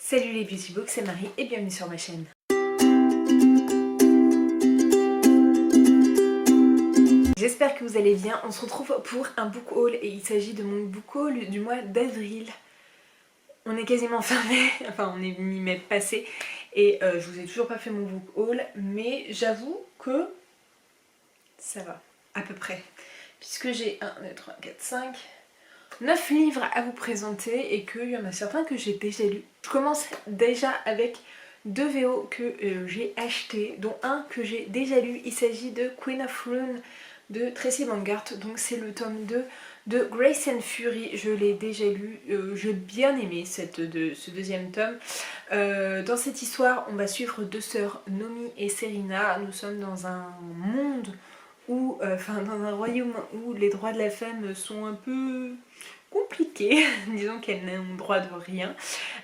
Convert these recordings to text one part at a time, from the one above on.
Salut les Beauty Books, c'est Marie et bienvenue sur ma chaîne. J'espère que vous allez bien. On se retrouve pour un book haul et il s'agit de mon book haul du mois d'avril. On est quasiment fermé, enfin on est mi-mai passé et je vous ai toujours pas fait mon book haul, mais j'avoue que ça va, à peu près. Puisque j'ai 1, 2, 3, 4, 5... 9 livres à vous présenter et qu'il y en a certains que j'ai déjà lus. Je commence déjà avec 2 VO que j'ai achetés, dont un que j'ai déjà lu. Il s'agit de Queen of Rune de Tracy Bangart, donc c'est le tome 2 de Grace and Fury. Je l'ai déjà lu, j'ai bien aimé ce deuxième tome. Dans cette histoire, on va suivre deux sœurs, Nomi et Serena. Nous sommes dans un monde où, dans un royaume où les droits de la femme sont un peu compliqués, disons qu'elles n'ont droit de rien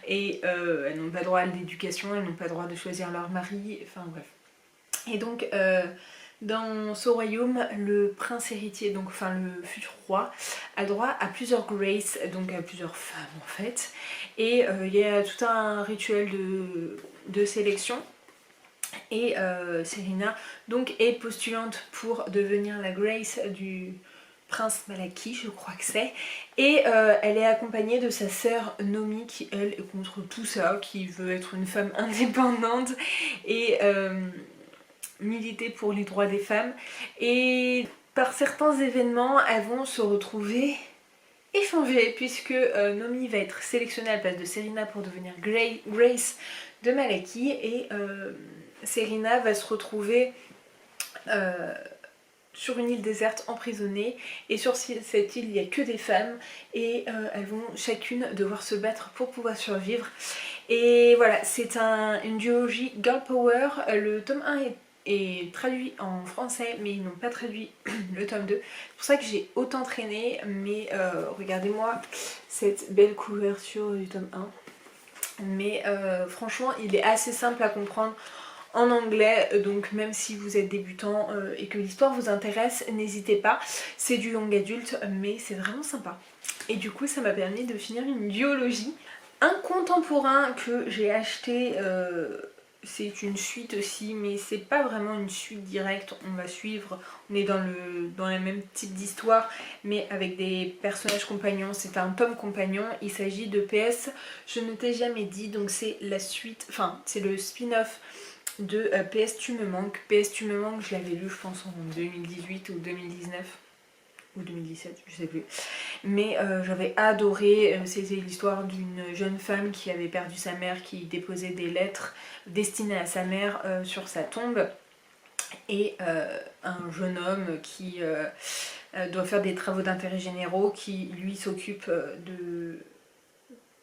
et elles n'ont pas droit à l'éducation, elles n'ont pas droit de choisir leur mari, enfin bref. Et donc dans ce royaume, le prince héritier, donc le futur roi, a droit à plusieurs Grace, donc à plusieurs femmes en fait, et il y a tout un rituel de sélection. Et Serena donc est postulante pour devenir la Grace du prince Malaki, je crois que c'est. Et elle est accompagnée de sa sœur Nomi qui elle est contre tout ça, qui veut être une femme indépendante et militer pour les droits des femmes. Et par certains événements, elles vont se retrouver échangées puisque Nomi va être sélectionnée à la place de Serena pour devenir Grace de Malaki et Serena va se retrouver sur une île déserte emprisonnée et sur cette île il n'y a que des femmes et elles vont chacune devoir se battre pour pouvoir survivre. Et voilà, c'est une duologie Girl Power. Le tome 1 est traduit en français mais ils n'ont pas traduit le tome 2. C'est pour ça que j'ai autant traîné, mais regardez-moi cette belle couverture du tome 1. Mais franchement il est assez simple à comprendre en anglais, donc même si vous êtes débutant et que l'histoire vous intéresse, n'hésitez pas. C'est du young adulte mais c'est vraiment sympa. Et du coup ça m'a permis de finir une duologie. Un contemporain que j'ai acheté, c'est une suite aussi, mais c'est pas vraiment une suite directe. On va suivre, on est dans le même type d'histoire mais avec des personnages compagnons. C'est un tome compagnon, il s'agit de PS Je ne t'ai jamais dit, donc c'est la suite, enfin c'est le spin-off de PS Tu me manques. PS Tu me manques, je l'avais lu je pense en 2018 ou 2019 ou 2017, je sais plus, mais j'avais adoré. C'était l'histoire d'une jeune femme qui avait perdu sa mère, qui déposait des lettres destinées à sa mère sur sa tombe, et un jeune homme qui doit faire des travaux d'intérêt généraux, qui lui s'occupe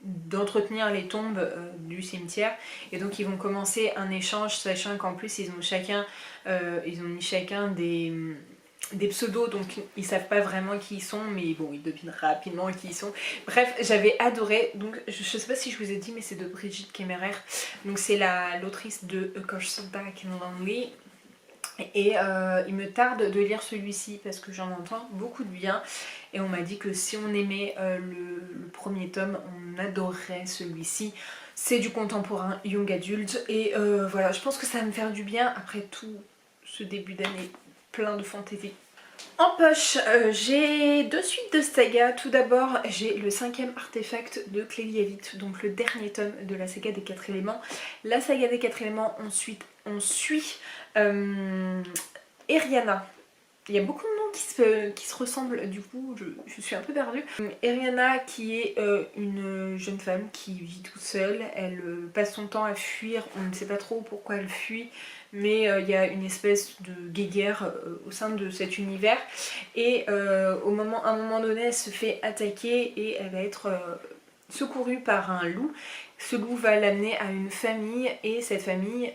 d'entretenir les tombes du cimetière, et donc ils vont commencer un échange, sachant qu'en plus ils ont mis chacun des pseudos, donc ils savent pas vraiment qui ils sont, mais bon ils devinent rapidement qui ils sont. Bref, j'avais adoré. Donc je sais pas si je vous ai dit, mais c'est de Brigitte Kemmerer, donc c'est l'autrice de A Curse of Dark and Lonely. Et il me tarde de lire celui-ci parce que j'en entends beaucoup de bien et on m'a dit que si on aimait le premier tome, on adorerait celui-ci. C'est du contemporain young adulte et voilà, je pense que ça va me faire du bien après tout ce début d'année plein de fantaisie. En poche, j'ai deux suites de saga. Tout d'abord, j'ai le 5e artefact de Clélie Elite, donc le dernier tome de la saga des 4 éléments. La saga des 4 éléments, on suit Eriana. Il y a beaucoup de noms qui se ressemblent, du coup je suis un peu perdue. Eriana qui est une jeune femme qui vit toute seule, elle passe son temps à fuir, on ne sait pas trop pourquoi elle fuit, mais il y a une espèce de guéguerre au sein de cet univers et à un moment donné elle se fait attaquer et elle va être secourue par un loup. Ce loup va l'amener à une famille et cette famille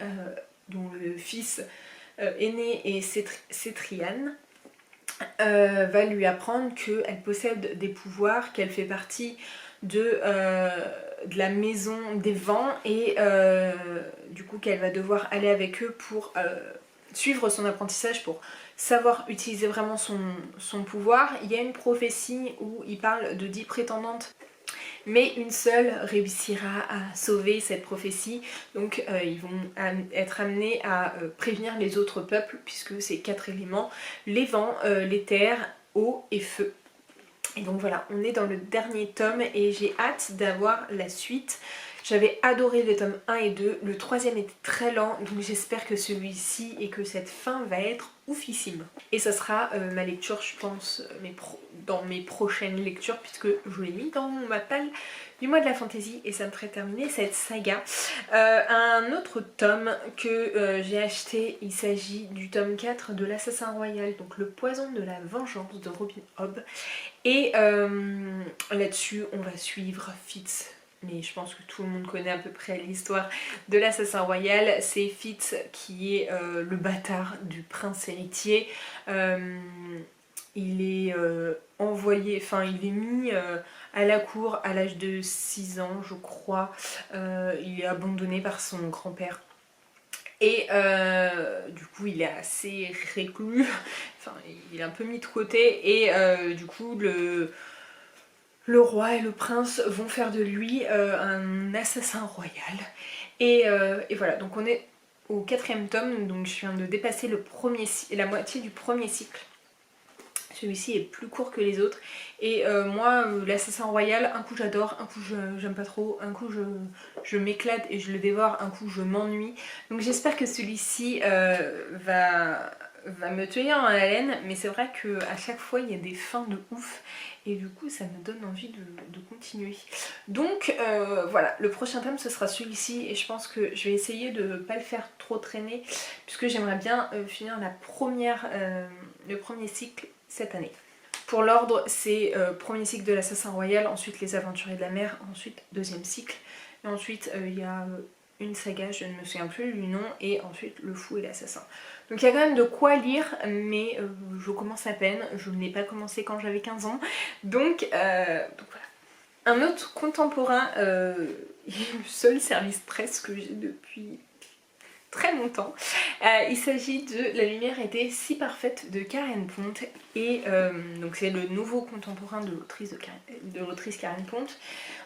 dont le fils aîné est Cétriane, va lui apprendre qu'elle possède des pouvoirs, qu'elle fait partie de la maison des vents et du coup qu'elle va devoir aller avec eux pour suivre son apprentissage, pour savoir utiliser vraiment son pouvoir. Il y a une prophétie où il parle de 10 prétendantes mais une seule réussira à sauver cette prophétie. Donc ils vont être amenés à prévenir les autres peuples, puisque c'est 4 éléments: les vents, les terres, eau et feu. Et donc voilà, on est dans le dernier tome et j'ai hâte d'avoir la suite. J'avais adoré les tomes 1 et 2, le troisième était très lent, donc j'espère que celui-ci et que cette fin va être oufissime. Et ça sera ma lecture, je pense, dans mes prochaines lectures, puisque je l'ai mis dans ma palle du mois de la fantaisie et ça me ferait terminer cette saga. Un autre tome que j'ai acheté, il s'agit du tome 4 de l'Assassin Royal, donc le poison de la vengeance de Robin Hobb. Et là-dessus, on va suivre Fitz. Mais je pense que tout le monde connaît à peu près l'histoire de l'Assassin Royal. C'est Fitz qui est le bâtard du prince héritier. Il est envoyé, enfin il est mis à la cour à l'âge de 6 ans je crois. Il est abandonné par son grand-père. Et du coup il est assez reclus, enfin il est un peu mis de côté et du coup le roi et le prince vont faire de lui un assassin royal. Et voilà, donc on est au 4e tome, donc je viens de dépasser la moitié du premier cycle. Celui-ci est plus court que les autres. Et moi, l'assassin royal, un coup j'adore, un coup j'aime pas trop, un coup je m'éclate et je le dévore, un coup je m'ennuie. Donc j'espère que celui-ci va me tenir en haleine, mais c'est vrai qu'à chaque fois il y a des fins de ouf et du coup ça me donne envie de continuer. Donc voilà, le prochain thème ce sera celui-ci et je pense que je vais essayer de ne pas le faire trop traîner puisque j'aimerais bien finir le premier cycle cette année. Pour l'ordre, c'est premier cycle de l'Assassin Royal, ensuite les Aventuriers de la Mer, ensuite deuxième cycle, et ensuite il y a une saga, je ne me souviens plus du nom, et ensuite Le Fou et l'Assassin. Donc il y a quand même de quoi lire, mais je commence à peine, je n'ai pas commencé quand j'avais 15 ans, donc voilà. Un autre contemporain, le seul service presse que j'ai depuis très longtemps. Il s'agit de La lumière était si parfaite de Karen Pont et donc c'est le nouveau contemporain de l'autrice Karen Pont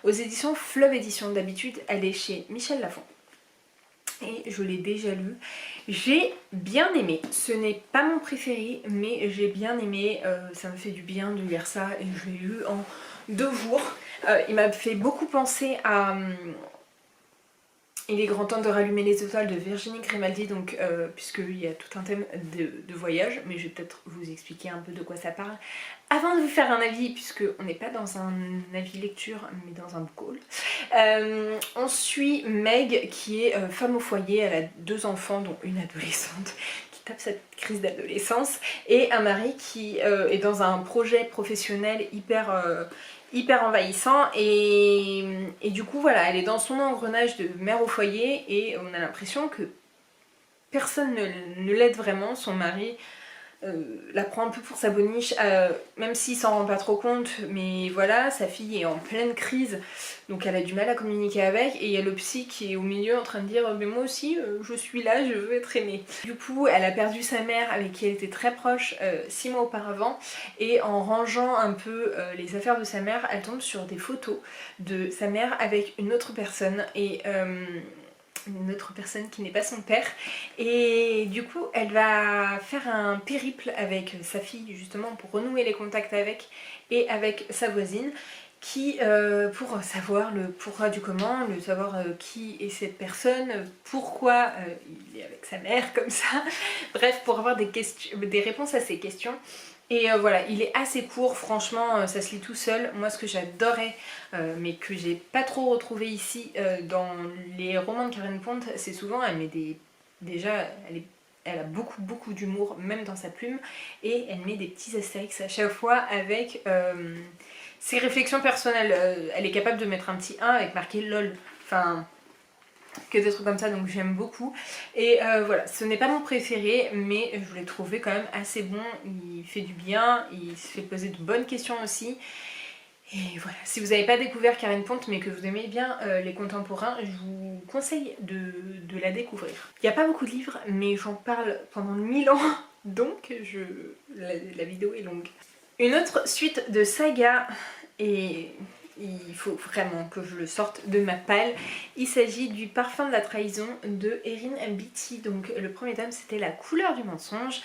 aux éditions Fleuve Édition. D'habitude elle est chez Michel Lafon et je l'ai déjà lu. J'ai bien aimé, ce n'est pas mon préféré mais j'ai bien aimé, ça me fait du bien de lire ça et je l'ai lu en 2 jours. Il m'a fait beaucoup penser à Il est grand temps de rallumer les étoiles de Virginie Grimaldi, donc puisqu'il y a tout un thème de voyage, mais je vais peut-être vous expliquer un peu de quoi ça parle avant de vous faire un avis, puisqu'on n'est pas dans un avis lecture, mais dans un book haul. On suit Meg qui est femme au foyer, elle a 2 enfants dont une adolescente qui tape cette crise d'adolescence, et un mari qui est dans un projet professionnel hyper envahissant et du coup voilà, elle est dans son engrenage de mère au foyer et on a l'impression que personne ne l'aide vraiment. Son mari la prend un peu pour sa boniche, même s'il s'en rend pas trop compte, mais voilà, sa fille est en pleine crise, donc elle a du mal à communiquer avec, et il y a le psy qui est au milieu en train de dire mais moi aussi je suis là, je veux être aimée. Du coup elle a perdu sa mère avec qui elle était très proche 6 mois auparavant, et en rangeant un peu les affaires de sa mère, elle tombe sur des photos de sa mère avec une autre personne, et une autre personne qui n'est pas son père, et du coup elle va faire un périple avec sa fille justement pour renouer les contacts avec et avec sa voisine qui pour savoir le pourquoi du comment, le savoir qui est cette personne, pourquoi il est avec sa mère comme ça, bref, pour avoir des réponses à ces questions. Et voilà, il est assez court, franchement ça se lit tout seul. Moi ce que j'adorais, mais que j'ai pas trop retrouvé ici dans les romans de Karen Pont, c'est souvent elle met déjà elle a beaucoup d'humour même dans sa plume, et elle met des petits astérix à chaque fois avec ses réflexions personnelles. Elle est capable de mettre un petit 1 avec marqué LOL, enfin que des trucs comme ça, donc j'aime beaucoup. Et voilà, ce n'est pas mon préféré, mais je l'ai trouvé quand même assez bon, il fait du bien, il se fait poser de bonnes questions aussi. Et voilà, si vous n'avez pas découvert Karen Pont mais que vous aimez bien les contemporains, je vous conseille de la découvrir. Il n'y a pas beaucoup de livres, mais j'en parle pendant 1000 ans, donc la vidéo est longue. Une autre suite de saga, et il faut vraiment que je le sorte de ma palle. Il s'agit du Parfum de la trahison de Erin Beatty. Donc le premier tome c'était La couleur du mensonge.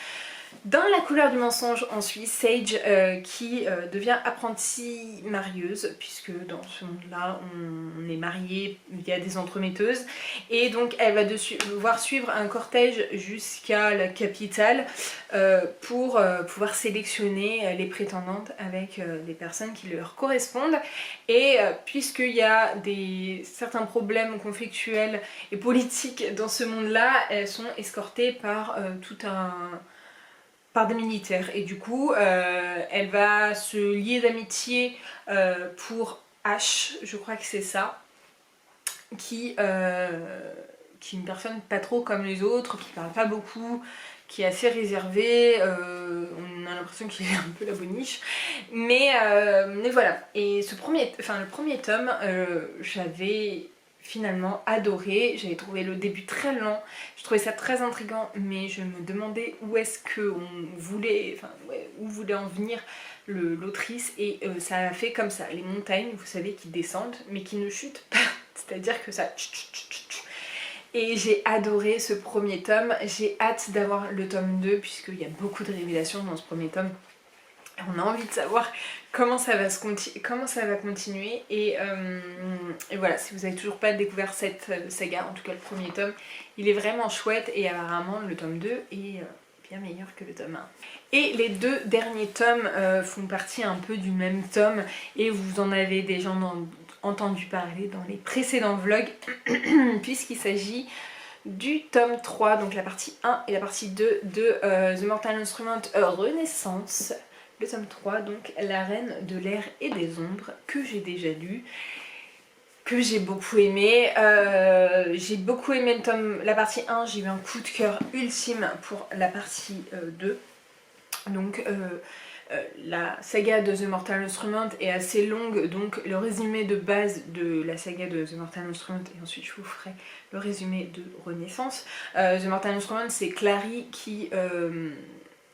Dans La couleur du mensonge, on suit Sage qui devient apprentie marieuse, puisque dans ce monde-là, on est marié via des entremetteuses. Et donc, elle va devoir suivre un cortège jusqu'à la capitale pour pouvoir sélectionner les prétendantes avec les personnes qui leur correspondent. Et puisqu'il y a certains problèmes conflictuels et politiques dans ce monde-là, elles sont escortées par par des militaires, et du coup elle va se lier d'amitié pour H, je crois que c'est ça, qui est une personne pas trop comme les autres, qui parle pas beaucoup, qui est assez réservée, on a l'impression qu'il est un peu la boniche, mais voilà. Et le premier tome, j'avais finalement adoré, j'avais trouvé le début très lent, je trouvais ça très intriguant, mais je me demandais où est-ce qu'on voulait, où voulait en venir l'autrice, et ça a fait comme ça, les montagnes, vous savez, qui descendent, mais qui ne chutent pas, c'est-à-dire que ça... Et j'ai adoré ce premier tome, j'ai hâte d'avoir le tome 2, puisqu'il y a beaucoup de révélations dans ce premier tome. On a envie de savoir comment ça va continuer, et voilà, si vous n'avez toujours pas découvert cette saga, en tout cas le premier tome, il est vraiment chouette, et apparemment le tome 2 est bien meilleur que le tome 1. Et les deux derniers tomes font partie un peu du même tome, et vous en avez déjà entendu parler dans les précédents vlogs, puisqu'il s'agit du tome 3, donc la partie 1 et la partie 2 de The Mortal Instrument Renaissance. Le tome 3, donc La Reine de l'air et des ombres, que j'ai déjà lu, que j'ai beaucoup aimé. J'ai beaucoup aimé la partie 1, j'ai eu un coup de cœur ultime pour la partie 2. Donc la saga de The Mortal Instrument est assez longue, donc le résumé de base de la saga de The Mortal Instrument, et ensuite je vous ferai le résumé de Renaissance. The Mortal Instrument, c'est Clary qui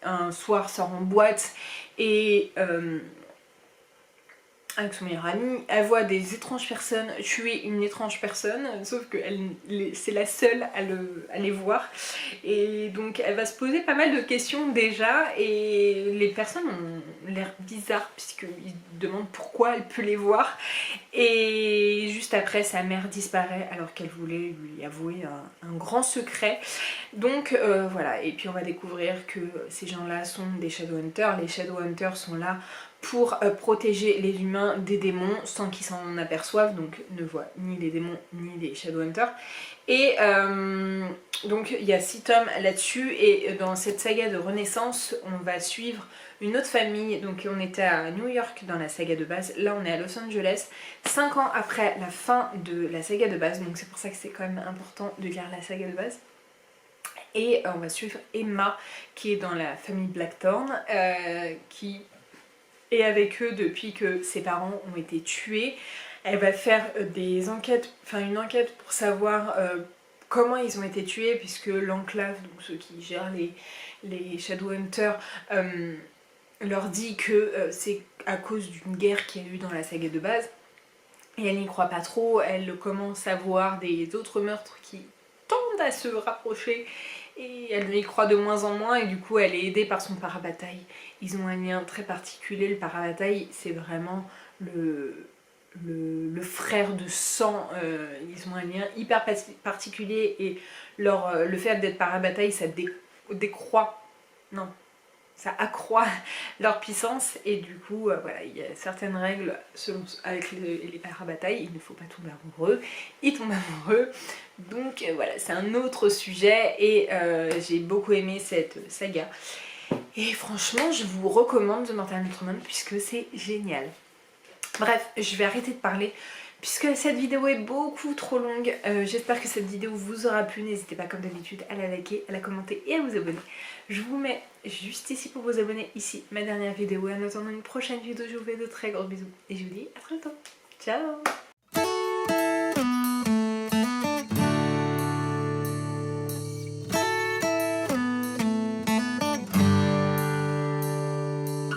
un soir sort en boîte et avec son meilleur ami, elle voit des étranges personnes tuer une étrange personne, sauf que c'est la seule à les voir, et donc elle va se poser pas mal de questions déjà, et les personnes ont l'air bizarres puisqu'ils demandent pourquoi elle peut les voir, et juste après sa mère disparaît alors qu'elle voulait lui avouer un grand secret. Donc voilà, et puis on va découvrir que ces gens-là sont des Shadowhunters. Les Shadowhunters sont là pour protéger les humains des démons sans qu'ils s'en aperçoivent, donc ne voient ni les démons ni les Shadowhunters. Et donc il y a 6 tomes là-dessus, et dans cette saga de Renaissance, on va suivre une autre famille. Donc on était à New York dans la saga de base, là on est à Los Angeles, 5 ans après la fin de la saga de base, donc c'est pour ça que c'est quand même important de lire la saga de base. Et on va suivre Emma, qui est dans la famille Blackthorn, qui est avec eux depuis que ses parents ont été tués. Elle va faire une enquête pour savoir comment ils ont été tués, puisque l'enclave, donc ceux qui gèrent les Shadowhunters, leur dit que c'est à cause d'une guerre qu'il y a eu dans la saga de base. Et elle n'y croit pas trop, elle commence à voir des autres meurtres qui tendent à se rapprocher, et elle y croit de moins en moins, et du coup elle est aidée par son parabataille. Ils ont un lien très particulier, le parabataille c'est vraiment le frère de sang, ils ont un lien hyper particulier, et le fait d'être parabataille ça accroît leur puissance, et du coup voilà, il y a certaines règles avec les parabatailles, il ne faut pas tomber amoureux, ils tombent amoureux, donc voilà, c'est un autre sujet, et j'ai beaucoup aimé cette saga, et franchement je vous recommande The Mortal Instrument puisque c'est génial. Bref, je vais arrêter de parler puisque cette vidéo est beaucoup trop longue. J'espère que cette vidéo vous aura plu. N'hésitez pas comme d'habitude à la liker, à la commenter et à vous abonner. Je vous mets juste ici pour vous abonner, ici ma dernière vidéo, et en attendant une prochaine vidéo je vous fais de très gros bisous et je vous dis à très bientôt. Ciao.